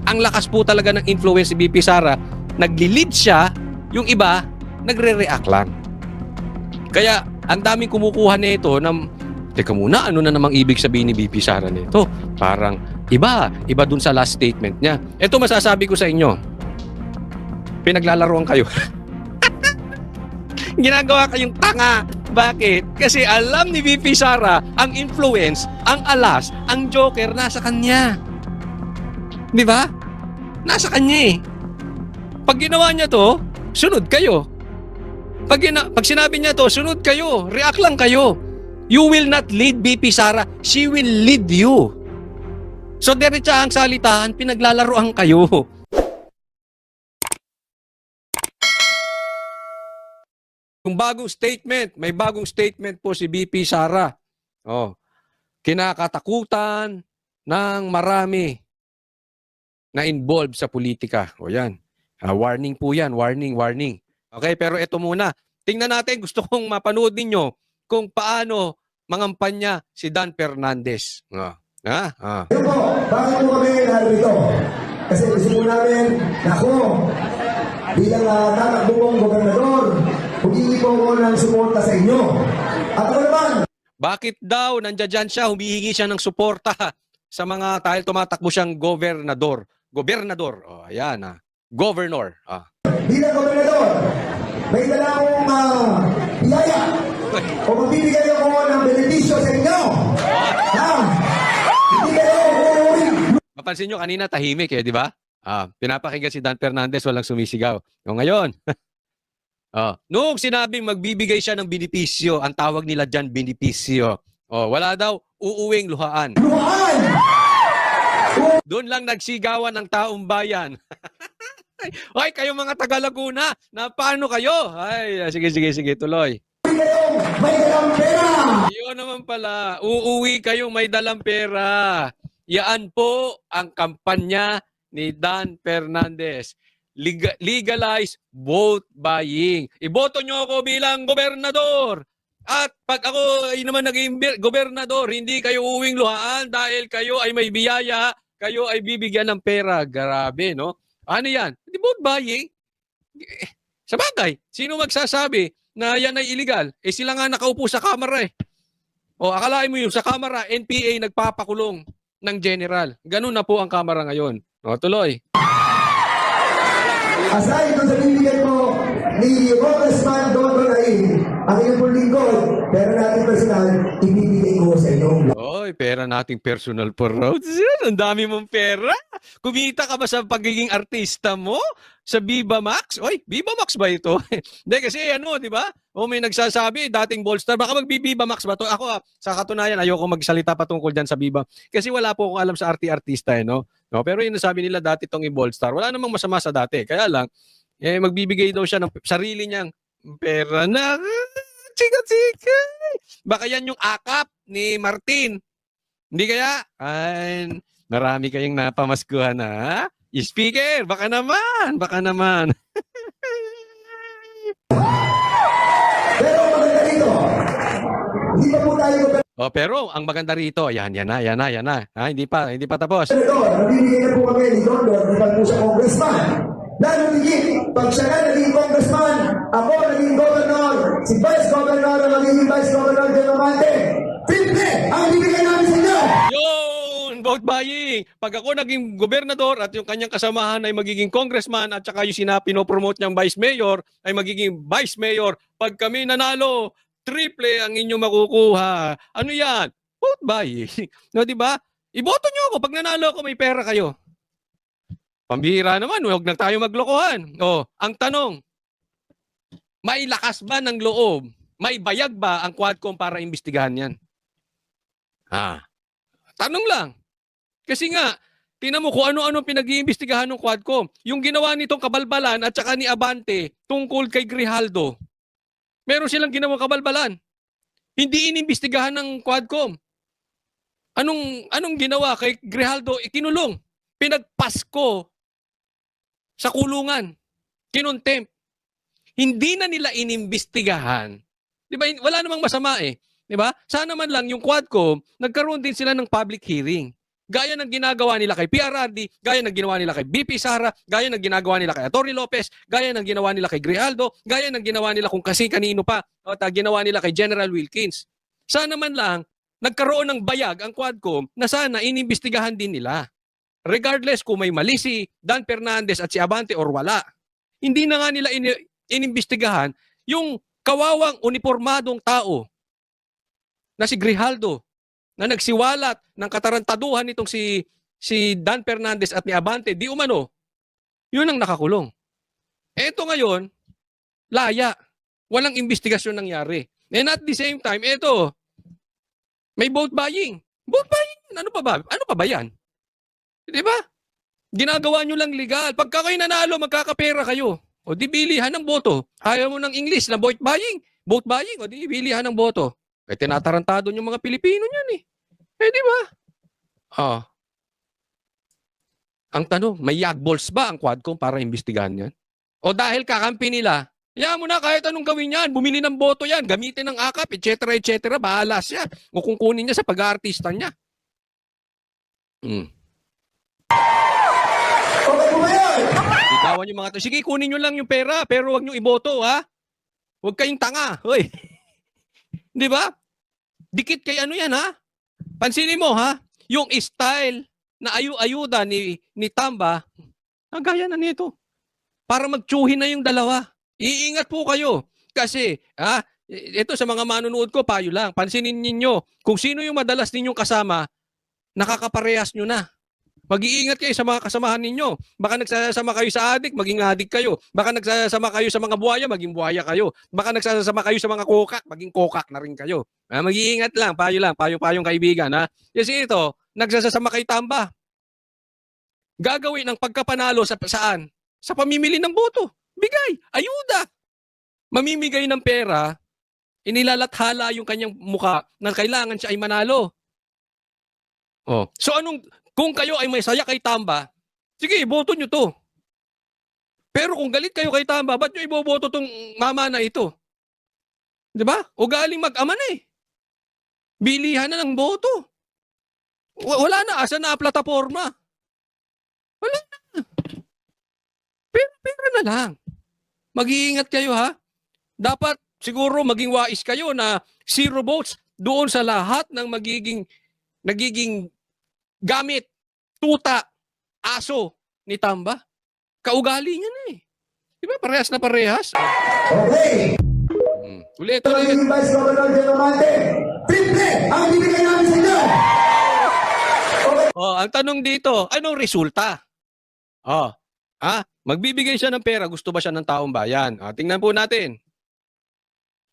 Ang lakas po talaga ng influence ni VP Sara, nagli-lead siya, yung iba, nagre-react lang. Kaya, ang daming kumukuha nito ng, teka muna, ano na namang ibig sabihin ni VP Sara nito? Parang, iba dun sa last statement niya. Ito masasabi ko sa inyo, pinaglalaroan kayo. Ginagawa kayong tanga. Bakit? Kasi alam ni VP Sara, ang influence, ang alas, ang joker, nasa kanya. Di ba? Nasa kanya eh. Pag ginawa niya to, sunod kayo. Pag sinabi niya to, sunod kayo. React lang kayo. You will not lead VP Sara. She will lead you. So, diretsa ang salitaan, pinaglalaroan kayo. Yung bagong statement, may bagong statement po si VP Sara. Oh, kinakatakutan ng marami na involved sa politika. O yan. Warning po yan. Warning. Okay, pero ito muna. Tingnan natin, gusto kong mapanood ninyo kung paano mangampanya si Dan Fernandez. Ayun po, bakit po kami narito? Kasi gusto po namin, ako, bilang tatakbong gobernador, humingi po ako ng suporta sa inyo. At ano naman? Bakit daw nandiyan siya, humihingi siya ng suporta sa mga dahil tumatakbo siyang gobernador. Gobernador. Oh, ayan Governor. Bilang gobernador, may dala akong biyaya o magbibigay ako ng benepisyo sa inyo. Hindi kayo uuwi. Mapansin nyo, kanina tahimik di ba? Pinapakinggan si Dan Fernandez, walang sumisigaw. O ngayon, noong sinabing magbibigay siya ng benepisyo, ang tawag nila dyan, benepisyo. Wala daw uuwing luhaan. Luhaan! Doon lang nagsigawan ng taong bayan. Ay, kayo mga taga Laguna, na paano kayo? Ay, sige, tuloy. May dalang pera! Yun naman pala, uuwi kayong may dalang pera. Yaan po ang kampanya ni Dan Fernandez. Legalize vote buying. Iboto nyo ako bilang gobernador. At pag ako ay naman naging gobernador, hindi kayo uwing luhaan dahil kayo ay may biyaya, kayo ay bibigyan ng pera. Grabe, no? Ano yan? Hindi vote buying. Sa bagay, sino magsasabi na yan ay illegal? Sila nga nakaupo sa kamera eh. Akalain mo yung sa kamera, NPA nagpapakulong ng general. Ganun na po ang kamera ngayon. Tuloy. Aside doon sa bibigyan po ni Congressman Don Donain, ang inyong pong lingkod, pero natin personal, ibibigay ko sa inyo. Oy, pera nating personal for roads. Yan, ang dami mong pera. Kumita ka ba sa pagiging artista mo? Sa Viva Max? Oy, Viva Max ba ito? Hindi kasi di ba? May nagsasabi, dating Ballstar, baka magbi-Viva Max ba to? Ako sa katunayan, ayoko magsalita patungkol dyan sa Viva. Kasi wala po akong alam sa artista no? Pero yun nasabi nila dati itong i-Ballstar. Wala namang masama sa dati. Kaya lang, magbibigay daw siya ng sarili niyang pera na chika-chika. Baka yan yung akap ni Martin. Hindi kaya? Ay, marami kayong napamaskuhan na. Speaker, baka naman. Pero maganda dito, hindi pa po tayo pero ang maganda rito, yan na. Hindi pa tapos. gobernador. Nabibigay na po kami ni Condor, kapag po siya congressman. Lalo higit, pag siya na naging congressman, ako naging governor, si vice governor ang naging vice governor de Normante. Triple ang bibigay namin sa inyo! Yun! Vote buying! Pag ako naging gobernador at yung kanyang kasamahan ay magiging congressman at saka yung pinopromote niyang vice mayor ay magiging vice mayor, pag kami nanalo, triple ang inyong makukuha. Ano yan? Vote buying. No, di ba? Iboto niyo ako. Pag nanalo ako, may pera kayo. Pambihira naman, huwag na tayo maglokohan. Ang tanong, may lakas ba ng loob? May bayag ba ang Quadcom para imbestigahan yan? Tanong lang. Kasi nga, tingnan mo kung ano-ano pinag-iimbestigahan ng Quadcom. Yung ginawa nitong kabalbalan at saka ni Abante tungkol kay Grijaldo. Meron silang ginawang kabalbalan. Hindi inimbestigahan ng Quadcom. Anong ginawa kay Grijaldo? Ikinulong. Pinagpasko sa kulungan. Kinontempt. Hindi na nila inimbestigahan. Di ba? Wala namang masama eh. Di ba? Sana man lang yung Quadcom, nagkaroon din sila ng public hearing. Gaya ng ginagawa nila kay PRRD, gaya ng ginawa nila kay BP Sara, gaya ng ginagawa nila kay Atty. Lopez, gaya ng ginawa nila kay Grijaldo, gaya ng ginawa nila kung kasi kanino pa, at ginawa nila kay General Wilkins. Sana man lang, nagkaroon ng bayag ang Quadcom na sana inimbestigahan din nila. Regardless kung may mali si Dan Fernandez at si Abante or wala. Hindi na nga nila inimbestigahan yung kawawang uniformadong tao na si Grijaldo na nagsiwalat ng katarantaduhan nitong si Dan Fernandez at ni Abante, di umano, yun ang nakakulong. Eto ngayon, laya. Walang investigasyon nangyari. And at the same time, eto, may vote buying. Vote buying, ano pa ba yan? Di ba? Ginagawa nyo lang legal. Pagka kayo nanalo, magkakapera kayo. O di bilihan ng boto. Ayaw mo ng English na vote buying. Vote buying, o di bilihan ng boto. Eh, tinatarantado yung mga Pilipino niyan eh. Eh, di ba? Oh. Ang tanong, may yagballs ba ang Quadcom para imbestigahan yan? O dahil kakampi nila, hayaan mo na kahit anong gawin yan, bumili ng boto yan, gamitin ng akap, etc., bahala siya. O kung kunin niya sa pag-aartista niya. Okay po ba yan? Ikawan yung mga to. Sige, kunin nyo lang yung pera, pero wag nyo iboto, ha? Huwag kayong tanga. Hoy. Di ba? Dikit kay ano yan, ha? Pansinin mo, ha? Yung style na ayuda ni Tamba, gaya na nito. Para magtsuhin na yung dalawa. Iingat po kayo. Kasi, ito sa mga manunood ko, payo lang. Pansinin ninyo, kung sino yung madalas ninyong kasama, nakakaparehas nyo na. Mag-iingat kayo sa mga kasamahan ninyo. Baka nagsasama kayo sa adik, maging adik kayo. Baka nagsasama kayo sa mga buhaya, maging buhaya kayo. Baka nagsasama kayo sa mga kokak, maging kokak na rin kayo. Mag-iingat lang, payong kaibigan. Ha? Kasi ito, nagsasama kay Tamba. Gagawin ang pagkapanalo saan? Sa pamimili ng boto. Bigay, ayuda. Mamimigay ng pera, inilalathala yung kanyang muka na kailangan siya ay manalo. Oh. So kung kayo ay may saya kay Tamba, sige, boto nyo to. Pero kung galit kayo kay Tamba, ba't nyo iboboto tong mama na ito? Di ba? Ugaling mag-ama na eh. Bilihan na ng boto. Wala na, asa na plataforma. Wala na. Pera na lang. Mag-iingat kayo ha. Dapat siguro maging wais kayo na 0 votes doon sa lahat ng nagiging gamit, tuta, aso ni Tamba. Kaugali niya na eh. Di ba? Parehas na parehas. Okay. Ulit. Maging Vice Governor Diamante, triple ang ibigay namin sa inyo. Oh, ang tanong dito, anong resulta? Oh, magbibigay siya ng pera, gusto ba siya ng taong bayan? Tingnan po natin.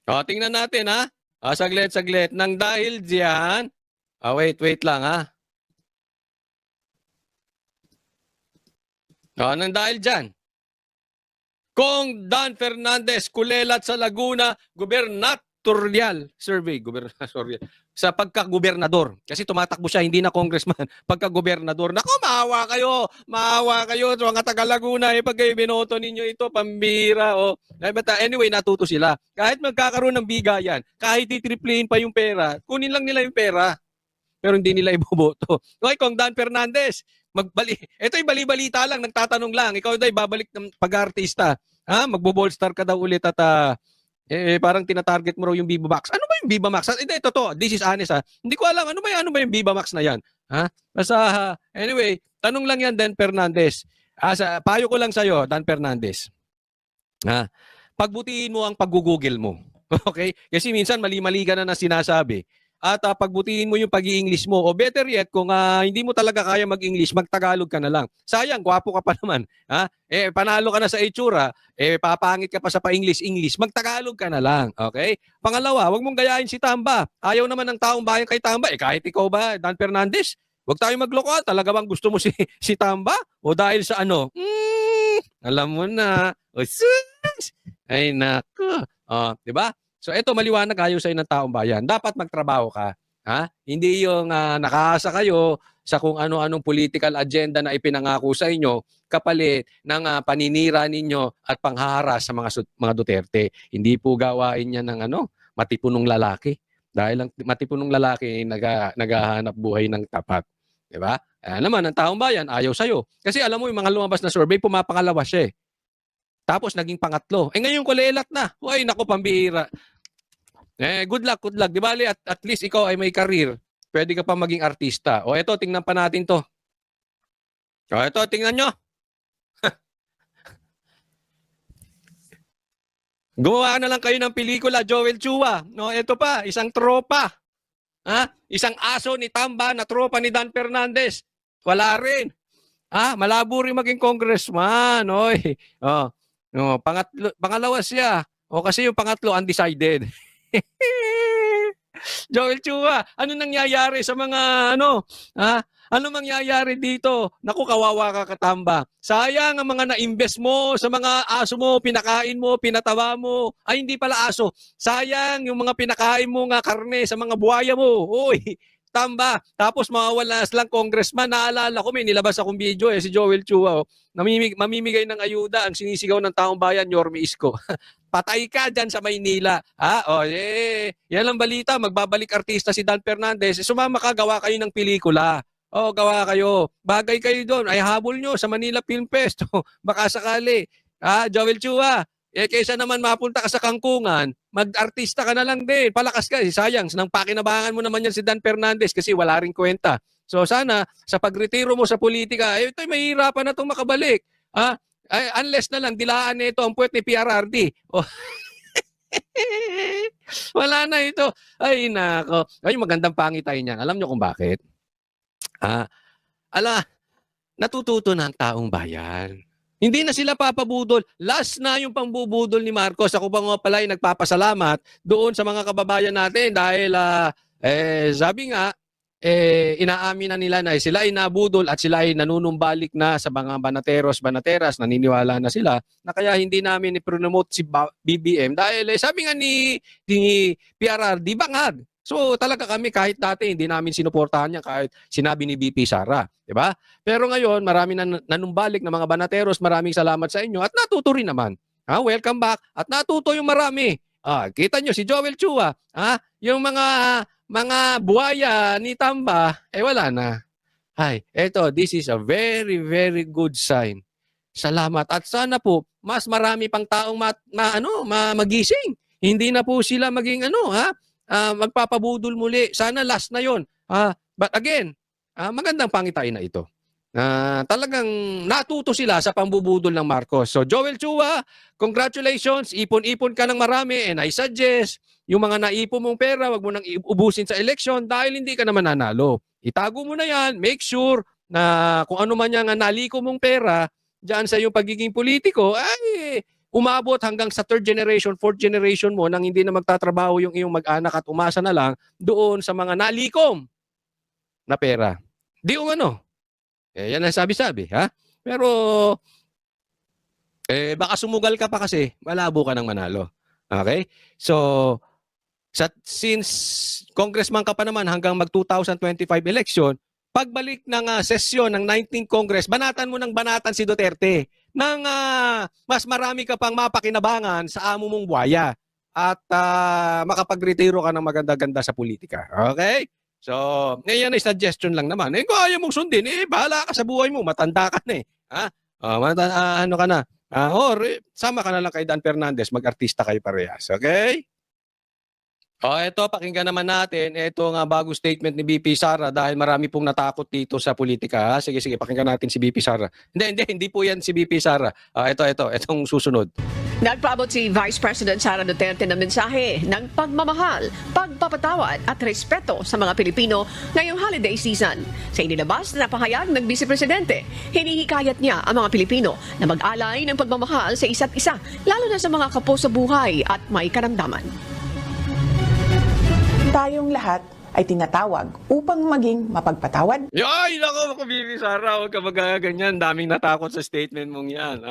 Tingnan natin ha. Saglit. Nang dahil diyan, wait lang ha. Nang dahil dyan, kung Dan Fernandez kulelat sa Laguna Gubernatorial Survey, sa pagka-gobernador. Kasi tumatakbo siya, hindi na congressman, pagka-gobernador. Naku, maawa kayo sa mga taga-Laguna, pag kayo binoto ninyo ito, pambira. But anyway, natuto sila. Kahit magkakaroon ng bigayan, kahit titriplihin pa yung pera, kunin lang nila yung pera. Pero hindi nila iboboto. Okay, kung Dan Fernandez, ito'y bali-balita lang, nagtatanong lang. Ikaw daw babalik ng pag-artista. Magbo-ballstar ka daw ulit at parang tinatarget mo raw yung Viva Max. Ano ba yung Viva Max? Hindi, totoo. This is honest ha. Hindi ko alam ano ba yung Viva Max na yan. Basta anyway, tanong lang yan Dan Fernandez. Payo ko lang sa'yo, Dan Fernandez. Pagbutihin mo ang pag-google mo. Okay? Kasi minsan mali-mali ka na sinasabi. At pagbutihin mo yung pag-i-English mo. O better yet, kung hindi mo talaga kaya mag-English, mag-Tagalog ka na lang. Sayang, gwapo ka pa naman. Panalo ka na sa itsura, papangit ka pa sa pa-English, mag-Tagalog ka na lang. Okay? Pangalawa, wag mong gayahin si Tamba. Ayaw naman ng taong bayan kay Tamba. Kahit ikaw ba, Dan Fernandez, wag tayo magloko. Talaga bang gusto mo si Tamba? O dahil sa ano? Alam mo na. Ay, nako. Diba? So ito maliwanag ayaw sa'yo ng taong bayan. Dapat magtrabaho ka. Hindi yung nakaasa kayo sa kung ano-anong political agenda na ipinangako sa inyo kapalit ng paninira ninyo at panghaharas sa mga Duterte. Hindi po gawain niya ng matipunong lalaki. Dahil ang matipunong lalaki naghahanap buhay ng tapat. Di ba? Naman, ang taong bayan, ayaw sa'yo. Kasi alam mo, yung mga lumabas na survey, pumapangalawa siya eh. Tapos naging pangatlo. Ngayon kulelat na. Uy, naku, pambihira. Good luck, good luck. Di ba, at least ikaw ay may career. Pwede ka pa maging artista. O eto, tingnan pa natin to. O eto, tingnan nyo. Gumawa na lang kayo ng pelikula, Joel Chua. No, ito pa, isang tropa. Isang aso ni Tamba na tropa ni Dan Fernandez. Wala rin. Malabo rin maging congressman. Oy. Pangalawa siya. Kasi yung pangatlo undecided. Joel Chua, ano nangyayari sa mga ano mangyayari dito? Naku, kawawa ka, Katamba. Sayang ang mga na-invest mo sa mga aso mo, pinakain mo, pinatawa mo. Ay, hindi pala aso. Sayang yung mga pinakain mo nga karne sa mga buhaya mo. Uy, Tamba. Tapos mawawala lang congressman. Naalala ko, may nilabas akong video si Joel Chua. Mamimigay ng ayuda ang sinisigaw ng taong bayan, Yorme Isko. Patay ka dyan sa Maynila. Yan ang balita. Magbabalik artista si Dan Fernandez. Sumama ka, gawa kayo ng pelikula. Gawa kayo. Bagay kayo doon. Ay, habol nyo sa Manila Film Fest. Baka sakali. Joel Chua, kaysa naman mapunta ka sa Kangkungan, mag-artista ka na lang din. Palakas ka. Sayang, nang pakinabangan mo naman yan si Dan Fernandez kasi wala rin kwenta. So sana, sa pagretiro mo sa politika, ito'y mahirapan na itong makabalik. Unless na lang, dilaan na ito ang puwet ni PRRD. Wala na ito. Ay, nako. Ay, magandang pangitay niyan. Alam nyo kung bakit? Natututo na ang taong bayan. Hindi na sila papabudol. Last na yung pangbubudol ni Marcos. Ako pa nga pala ay nagpapasalamat doon sa mga kababayan natin dahil sabi nga, inaamin na nila na sila ay nabudol at sila ay nanunumbalik na sa mga banateras, naniniwala na sila na kaya hindi namin i-promote si BBM dahil sabi nga ni PRRD, bangag. So talaga kami kahit dati hindi namin sinuportahan niya kahit sinabi ni BP Sara, di ba? Pero ngayon marami na nanumbalik na mga banateros, maraming salamat sa inyo at natuto rin naman. Welcome back at natuto yung marami. Kita nyo si Joel Chua, yung mga buhaya ni Tamba, wala na. This is a very, very good sign. Salamat. At sana po, mas marami pang taong magising. Hindi na po sila maging magpapabudol muli. Sana last na yon. But again, magandang pangitain na ito. Talagang natuto sila sa pambubudol ng Marcos. So Joel Chua, congratulations. Ipon-ipon ka ng marami and I suggest yung mga naipon mong pera, wag mo nang ubusin sa election dahil hindi ka naman nanalo. Itago mo na yan. Make sure na kung ano man yung naliko mong pera dyan sa iyong pagiging politiko, ay umabot hanggang sa 3rd generation, 4th generation mo nang hindi na magtatrabaho yung iyong mag-anak at umasa na lang doon sa mga nalikom na pera. Di yan ang sabi-sabi, Pero, baka sumugal ka pa kasi, malabo ka ng manalo. Okay? So, since congressman ka pa naman hanggang mag-2025 election, pagbalik ng sesyon ng 19th Congress, banatan mo ng banatan si Duterte nang mas marami ka pang mapakinabangan sa amo mong buhaya at makapag-retiro ka ng maganda-ganda sa politika. Okay? So, ngayon ay suggestion lang naman. Kung ayaw mong sundin, bahala ka sa buhay mo. Matanda ka na ano ka na. Sama ka na lang kay Dan Fernandez. Mag-artista kayo parehas. Okay? Ito, pakinggan naman natin. Ito nga bagong statement ni BP Sara dahil marami pong natakot dito sa politika. Sige, pakinggan natin si BP Sara. Hindi po yan si BP Sara. Itong susunod. Nagpaabot si Vice President Sara Duterte ng mensahe ng pagmamahal, pagpapatawad at respeto sa mga Pilipino ngayong holiday season. Sa inilabas na pahayag ng Vice Presidente, hinihikayat niya ang mga Pilipino na mag-alay ng pagmamahal sa isa't isa, lalo na sa mga kapos sa buhay at may karamdaman. Tayong lahat ay tinatawag upang maging mapagpatawad. Ay, nako, BP Sara, huwag ka magaganyan. Daming natakot sa statement mong yan.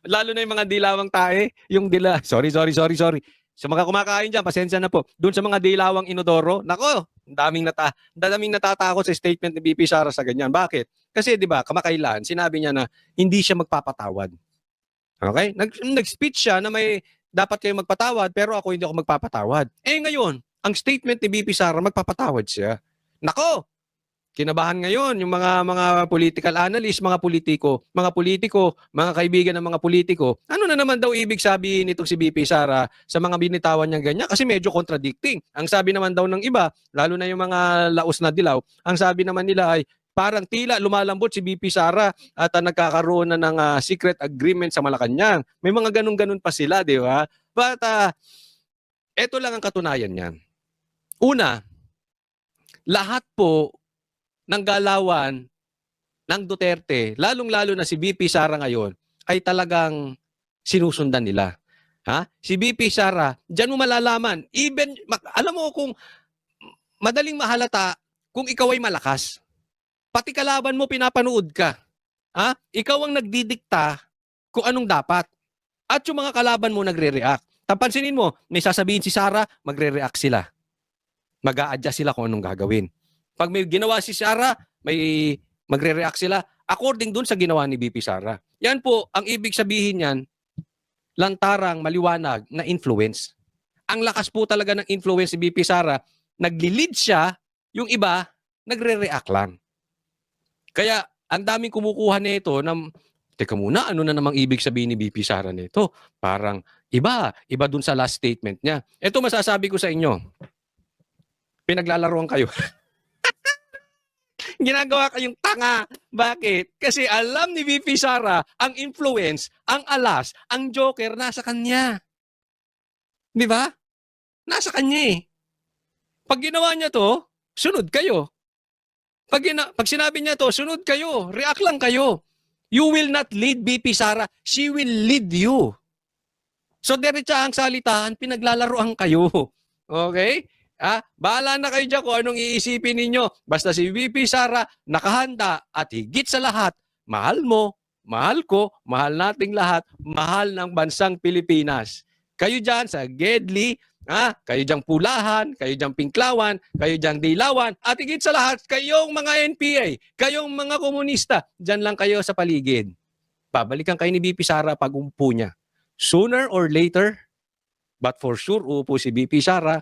Lalo na yung mga dilawang tae, yung Sorry. Sa mga kumakain dyan, pasensya na po. Doon sa mga dilawang inodoro, nako, daming natatakot sa statement ni BP Sara sa ganyan. Bakit? Kasi 'di ba, kamakailan sinabi niya na hindi siya magpapatawad. Okay? Nag-speech siya na may dapat kayo magpatawad pero ako hindi ako magpapatawad. Ngayon, ang statement ni BP Sara, magpapatawad siya. Nako! Kinabahan ngayon yung mga political analyst, mga politiko, mga kaibigan ng mga politiko. Ano na naman daw ibig sabihin nitong si BP Sara sa mga binitawan niyang ganyan? Kasi medyo contradicting. Ang sabi naman daw ng iba, lalo na yung mga laos na dilaw, ang sabi naman nila ay parang tila lumalambot si BP Sara at nagkakaroon na ng secret agreement sa Malacanang. May mga ganun-ganun pa sila, di ba? But eto lang ang katunayan niyan. Una, lahat po ng galawan ng Duterte, lalong-lalo na si BP Sara ngayon, ay talagang sinusundan nila. Ha? Si BP Sara, diyan mo malalaman. Even, alam mo kung madaling mahalata kung ikaw ay malakas. Pati kalaban mo pinapanood ka. Ha? Ikaw ang nagdidikta kung anong dapat. At yung mga kalaban mo nagre-react. Tapansinin mo, may sasabihin si Sara, magre-react sila. Mag-a-adjust sila kung anong gagawin. Pag may ginawa si Sara, may magre-react sila according dun sa ginawa ni BP Sara. Yan po, ang ibig sabihin niyan, lantarang maliwanag na influence. Ang lakas po talaga ng influence ni BP Sara, nagli-lead siya, yung iba, nagre-react lang. Kaya, ang daming kumukuha nito ng, teka muna, ano na namang ibig sabihin ni BP Sara nito? Parang iba dun sa last statement niya. Ito masasabi ko sa inyo, pinaglalaroan kayo. Ginagawa kayong tanga. Bakit? Kasi alam ni BP Sara, ang influence, ang alas, ang joker, nasa kanya. Di ba? Nasa kanya eh. Pag ginawa niya to, sunod kayo. Pag sinabi niya to, sunod kayo. React lang kayo. You will not lead BP Sara. She will lead you. So, diretsa ang salitaan, pinaglalaroan kayo. Okay? Bahala na kayo dyan kung anong iisipin ninyo. Basta si BP Sara nakahanda at higit sa lahat, mahal mo, mahal ko, mahal nating lahat, mahal ng bansang Pilipinas. Kayo dyan sa Gedli, kayo dyan Pulahan, kayo dyan Pinklawan, kayo dyan Dilawan, at higit sa lahat, kayong mga NPA, kayong mga komunista, dyan lang kayo sa paligid. Babalikan kayo ni BP Sara pag umpo niya. Sooner or later, but for sure, uupo si BP Sara,